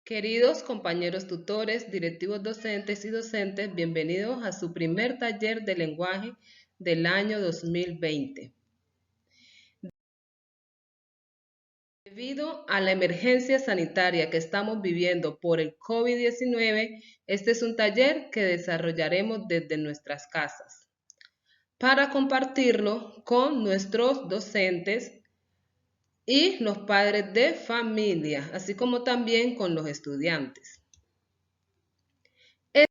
Queridos compañeros tutores, directivos docentes y docentes, bienvenidos a su primer taller de lenguaje del año 2020. Debido a la emergencia sanitaria que estamos viviendo por el COVID-19, este es un taller que desarrollaremos desde nuestras casas para compartirlo con nuestros docentes y los padres de familia, así como también con los estudiantes. El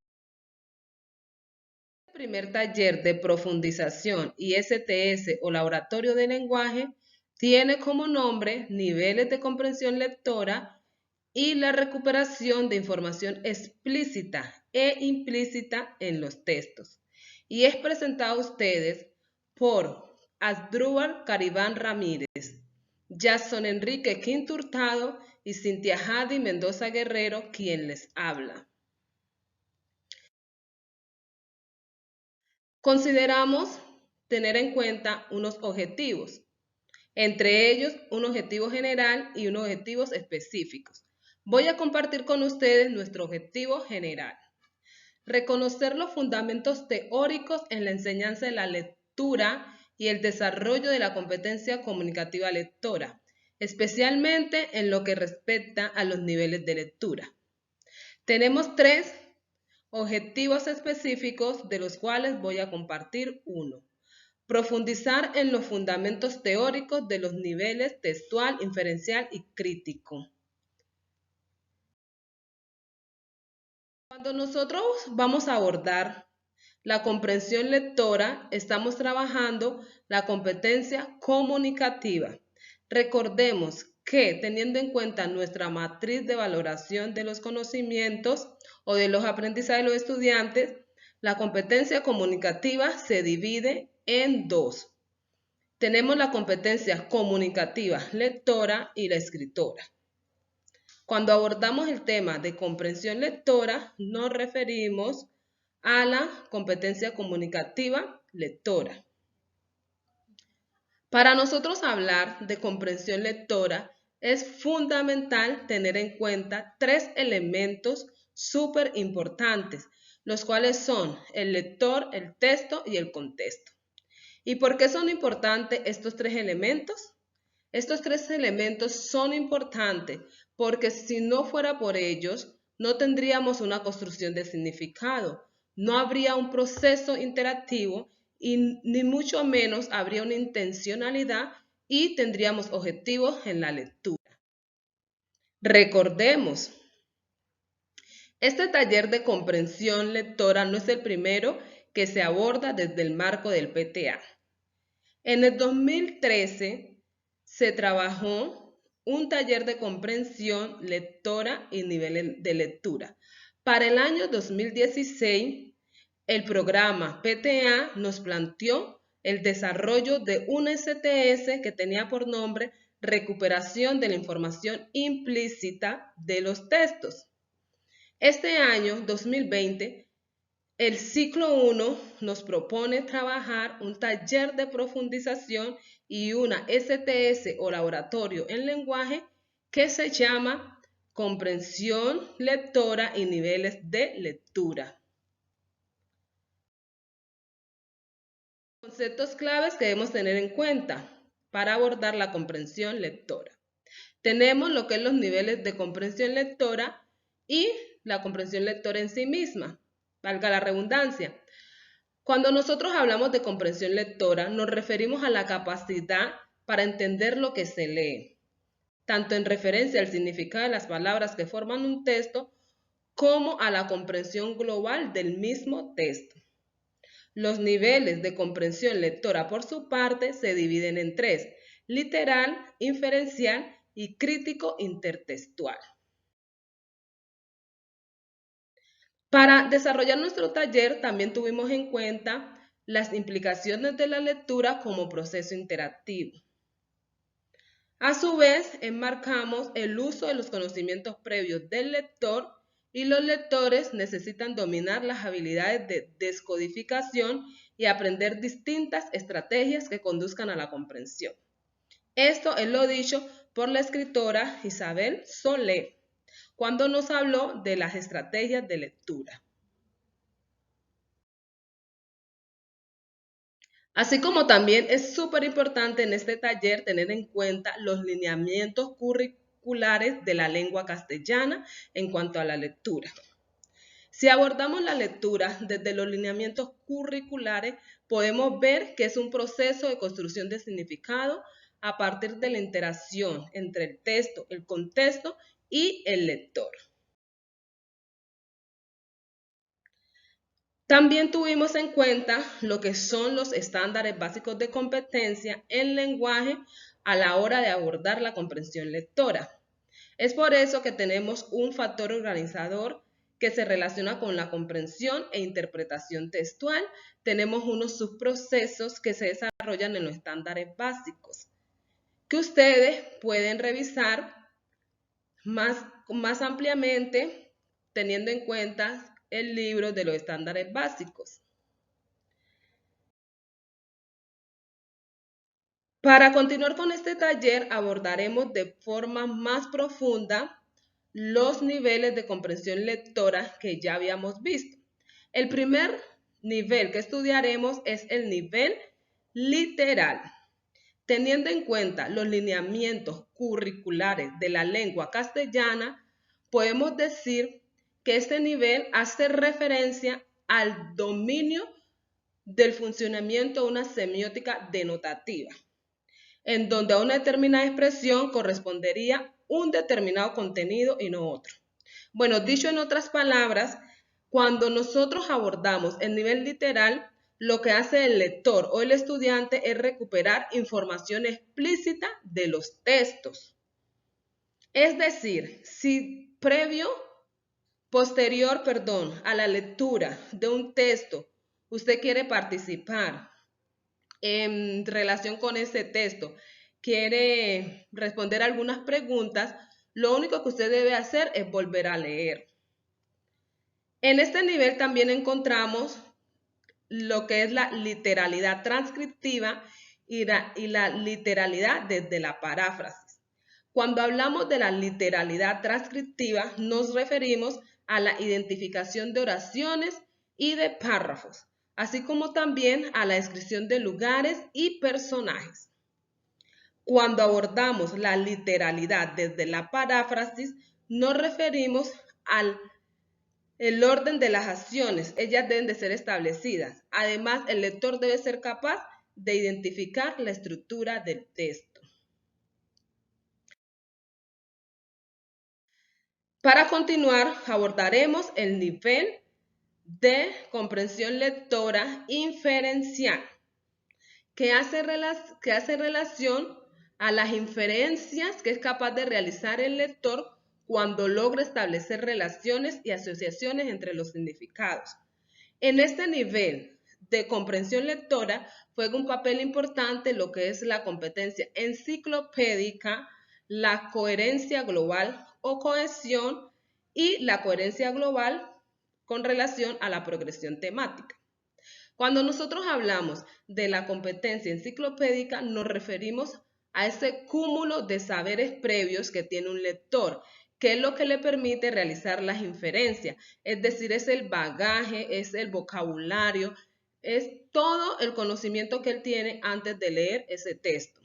primer taller de profundización ISTS o laboratorio de lenguaje tiene como nombre niveles de comprensión lectora y la recuperación de información explícita e implícita en los textos. Y es presentado a ustedes por Asdrúbal Caribán Ramírez, Jason Enrique Quinto Hurtado y Cintia Jadi Mendoza Guerrero, quien les habla. Consideramos tener en cuenta unos objetivos, entre ellos un objetivo general y unos objetivos específicos. Voy a compartir con ustedes nuestro objetivo general. Reconocer los fundamentos teóricos en la enseñanza de la lectura y el desarrollo de la competencia comunicativa lectora, especialmente en lo que respecta a los niveles de lectura. Tenemos tres objetivos específicos de los cuales voy a compartir uno. Profundizar en los fundamentos teóricos de los niveles textual, inferencial y crítico. Cuando nosotros vamos a abordar la comprensión lectora, estamos trabajando la competencia comunicativa. Recordemos que, teniendo en cuenta nuestra matriz de valoración de los conocimientos o de los aprendizajes de los estudiantes, la competencia comunicativa se divide en dos. Tenemos la competencia comunicativa lectora y la escritora. Cuando abordamos el tema de comprensión lectora, nos referimos a la competencia comunicativa lectora. Para nosotros hablar de comprensión lectora, es fundamental tener en cuenta tres elementos súper importantes, los cuales son el lector, el texto y el contexto. ¿Y por qué son importantes estos tres elementos? Estos tres elementos son importantes porque si no fuera por ellos, no tendríamos una construcción de significado, no habría un proceso interactivo y ni mucho menos habría una intencionalidad y tendríamos objetivos en la lectura. Recordemos, este taller de comprensión lectora no es el primero que se aborda desde el marco del PTA. En el 2013 se trabajó un taller de comprensión lectora y niveles de lectura. Para el año 2016, el programa PTA nos planteó el desarrollo de un STS que tenía por nombre Recuperación de la información implícita de los textos. Este año, 2020, el ciclo 1 nos propone trabajar un taller de profundización y una STS o laboratorio en lenguaje que se llama Comprensión Lectora y Niveles de Lectura. Conceptos claves que debemos tener en cuenta para abordar la comprensión lectora. Tenemos lo que es los niveles de comprensión lectora y la comprensión lectora en sí misma, valga la redundancia. Cuando nosotros hablamos de comprensión lectora, nos referimos a la capacidad para entender lo que se lee, tanto en referencia al significado de las palabras que forman un texto, como a la comprensión global del mismo texto. Los niveles de comprensión lectora, por su parte, se dividen en tres: literal, inferencial y crítico intertextual. Para desarrollar nuestro taller también tuvimos en cuenta las implicaciones de la lectura como proceso interactivo. A su vez, enmarcamos el uso de los conocimientos previos del lector y los lectores necesitan dominar las habilidades de descodificación y aprender distintas estrategias que conduzcan a la comprensión. Esto es lo dicho por la escritora Isabel Soler, cuando nos habló de las estrategias de lectura. Así como también es súper importante en este taller tener en cuenta los lineamientos curriculares de la lengua castellana en cuanto a la lectura. Si abordamos la lectura desde los lineamientos curriculares, podemos ver que es un proceso de construcción de significado a partir de la interacción entre el texto, el contexto y el lector. También tuvimos en cuenta lo que son los estándares básicos de competencia en lenguaje a la hora de abordar la comprensión lectora. Es por eso que tenemos un factor organizador que se relaciona con la comprensión e interpretación textual. Tenemos unos subprocesos que se desarrollan en los estándares básicos, que ustedes pueden revisar más ampliamente teniendo en cuenta el libro de los estándares básicos. Para continuar con este taller abordaremos de forma más profunda los niveles de comprensión lectora que ya habíamos visto. El primer nivel que estudiaremos es el nivel literal. Teniendo en cuenta los lineamientos curriculares de la lengua castellana, podemos decir que este nivel hace referencia al dominio del funcionamiento de una semiótica denotativa, en donde a una determinada expresión correspondería un determinado contenido y no otro. Bueno, dicho en otras palabras, cuando nosotros abordamos el nivel literal, lo que hace el lector o el estudiante es recuperar información explícita de los textos. Es decir, si posterior a la lectura de un texto, usted quiere participar en relación con ese texto, quiere responder algunas preguntas, lo único que usted debe hacer es volver a leer. En este nivel también encontramos lo que es la literalidad transcriptiva y la literalidad desde la paráfrasis. Cuando hablamos de la literalidad transcriptiva, nos referimos a la identificación de oraciones y de párrafos, así como también a la descripción de lugares y personajes. Cuando abordamos la literalidad desde la paráfrasis, nos referimos al orden de las acciones. Ellas deben de ser establecidas. Además, el lector debe ser capaz de identificar la estructura del texto. Para continuar, abordaremos el nivel de comprensión lectora inferencial, que hace relación a las inferencias que es capaz de realizar el lector cuando logra establecer relaciones y asociaciones entre los significados. En este nivel de comprensión lectora juega un papel importante lo que es la competencia enciclopédica, la coherencia global o cohesión y la coherencia global con relación a la progresión temática. Cuando nosotros hablamos de la competencia enciclopédica, nos referimos a ese cúmulo de saberes previos que tiene un lector, que es lo que le permite realizar las inferencias, es decir, es el bagaje, es el vocabulario, es todo el conocimiento que él tiene antes de leer ese texto.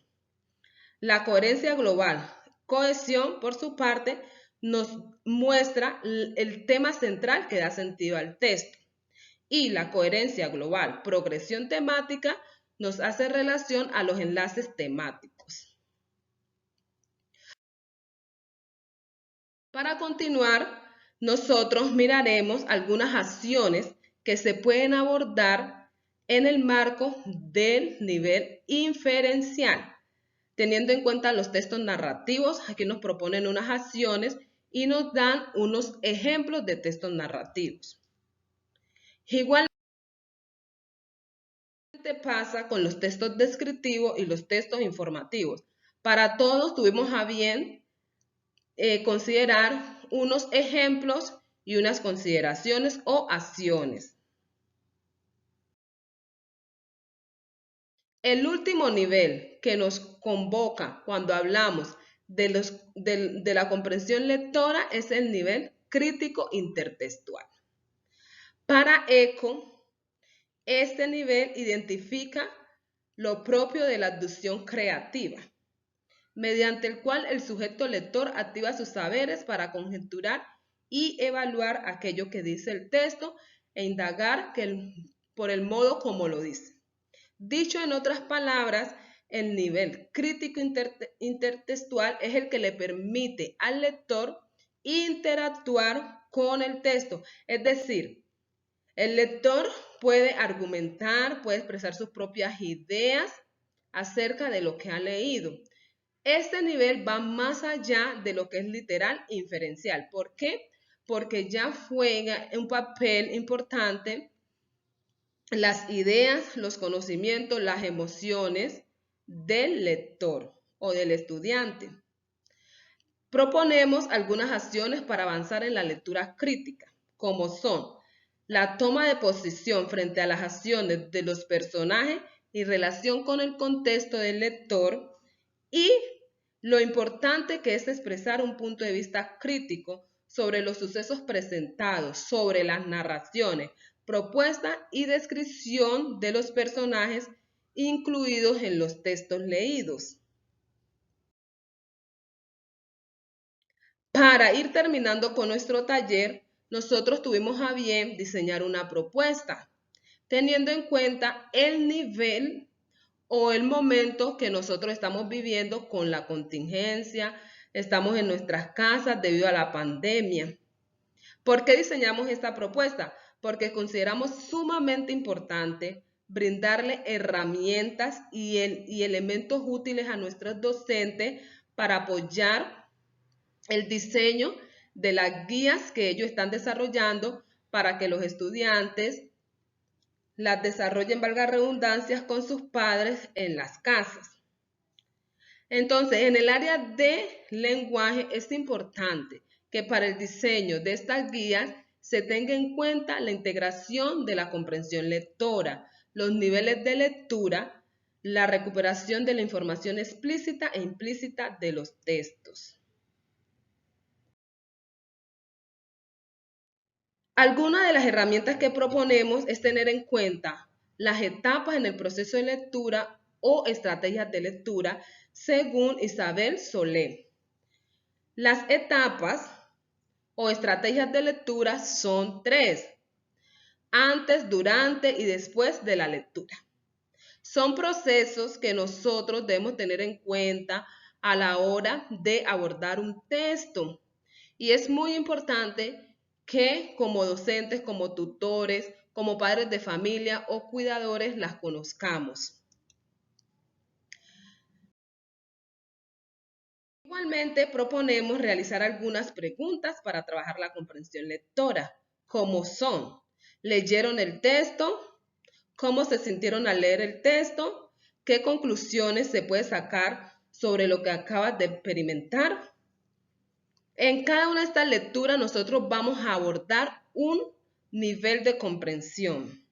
La coherencia global, cohesión, por su parte, nos muestra el tema central que da sentido al texto. Y la coherencia global, progresión temática, nos hace relación a los enlaces temáticos. Para continuar, nosotros miraremos algunas acciones que se pueden abordar en el marco del nivel inferencial. Teniendo en cuenta los textos narrativos, aquí nos proponen unas acciones y nos dan unos ejemplos de textos narrativos. Igualmente pasa con los textos descriptivos y los textos informativos. Para todos tuvimos a bien considerar unos ejemplos y unas consideraciones o acciones. El último nivel que nos convoca cuando hablamos de la comprensión lectora es el nivel crítico intertextual. Para ECO, este nivel identifica lo propio de la abducción creativa, mediante el cual el sujeto lector activa sus saberes para conjeturar y evaluar aquello que dice el texto e indagar por el modo como lo dice. Dicho en otras palabras, el nivel crítico intertextual es el que le permite al lector interactuar con el texto, es decir, el lector puede argumentar, puede expresar sus propias ideas acerca de lo que ha leído. Este nivel va más allá de lo que es literal e inferencial. ¿Por qué? Porque ya juega un papel importante las ideas, los conocimientos, las emociones del lector o del estudiante. Proponemos algunas acciones para avanzar en la lectura crítica, como son la toma de posición frente a las acciones de los personajes y relación con el contexto del lector y lo importante que es expresar un punto de vista crítico sobre los sucesos presentados, sobre las narraciones, propuesta y descripción de los personajes incluidos en los textos leídos. Para ir terminando con nuestro taller, nosotros tuvimos a bien diseñar una propuesta, teniendo en cuenta el nivel o el momento que nosotros estamos viviendo con la contingencia, estamos en nuestras casas debido a la pandemia. ¿Por qué diseñamos esta propuesta? Porque consideramos sumamente importante brindarle herramientas y elementos útiles a nuestros docentes para apoyar el diseño de las guías que ellos están desarrollando para que los estudiantes las desarrollen, valga redundancias, con sus padres en las casas. Entonces, en el área de lenguaje es importante que para el diseño de estas guías se tenga en cuenta la integración de la comprensión lectora, los niveles de lectura, la recuperación de la información explícita e implícita de los textos. Algunas de las herramientas que proponemos es tener en cuenta las etapas en el proceso de lectura o estrategias de lectura según Isabel Solé. Las etapas o estrategias de lectura son 3: antes, durante y después de la lectura. Son procesos que nosotros debemos tener en cuenta a la hora de abordar un texto. Y es muy importante que como docentes, como tutores, como padres de familia o cuidadores las conozcamos. Igualmente proponemos realizar algunas preguntas para trabajar la comprensión lectora, como son: ¿leyeron el texto? ¿Cómo se sintieron al leer el texto? ¿Qué conclusiones se puede sacar sobre lo que acabas de experimentar? En cada una de estas lecturas nosotros vamos a abordar un nivel de comprensión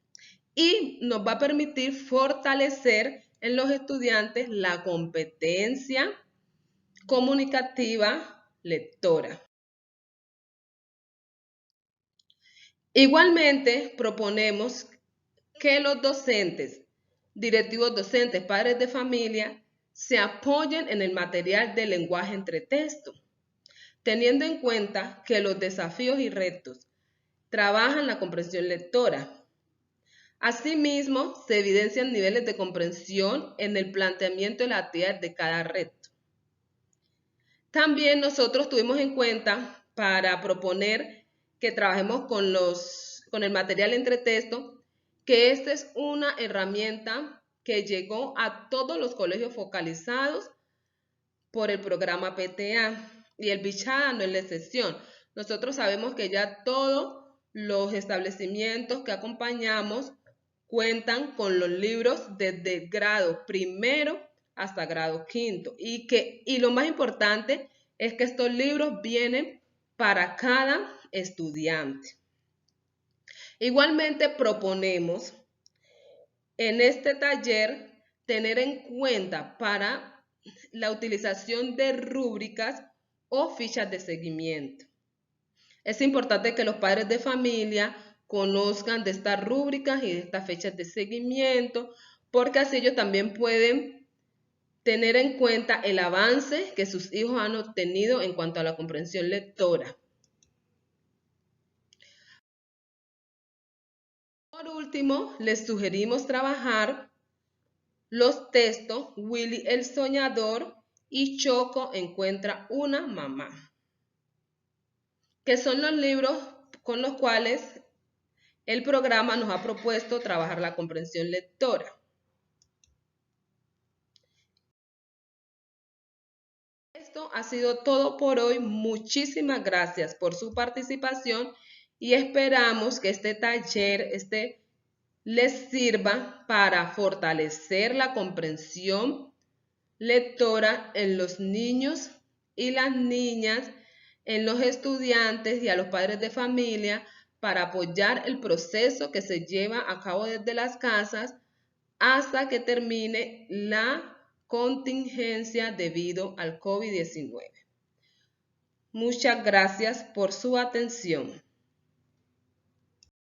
y nos va a permitir fortalecer en los estudiantes la competencia comunicativa lectora. Igualmente proponemos que los docentes, directivos docentes, padres de familia, se apoyen en el material de lenguaje entre texto, teniendo en cuenta que los desafíos y retos trabajan la comprensión lectora. Asimismo, se evidencian niveles de comprensión en el planteamiento de la actividad de cada reto. También nosotros tuvimos en cuenta para proponer que trabajemos con el material entre texto, que esta es una herramienta que llegó a todos los colegios focalizados por el programa PTA y el Bichada no es la excepción. Nosotros sabemos que ya todos los establecimientos que acompañamos cuentan con los libros desde grado primero hasta grado quinto y lo más importante es que estos libros vienen para cada estudiante. Igualmente proponemos en este taller tener en cuenta para la utilización de rúbricas o fichas de seguimiento. Es importante que los padres de familia conozcan de estas rúbricas y de estas fechas de seguimiento, porque así ellos también pueden tener en cuenta el avance que sus hijos han obtenido en cuanto a la comprensión lectora. Por último, les sugerimos trabajar los textos Willy el Soñador y Choco encuentra una mamá, que son los libros con los cuales el programa nos ha propuesto trabajar la comprensión lectora. Esto ha sido todo por hoy. Muchísimas gracias por su participación y esperamos que este taller les sirva para fortalecer la comprensión lectora en los niños y las niñas, en los estudiantes y a los padres de familia, para apoyar el proceso que se lleva a cabo desde las casas hasta que termine la contingencia debido al COVID-19. Muchas gracias por su atención.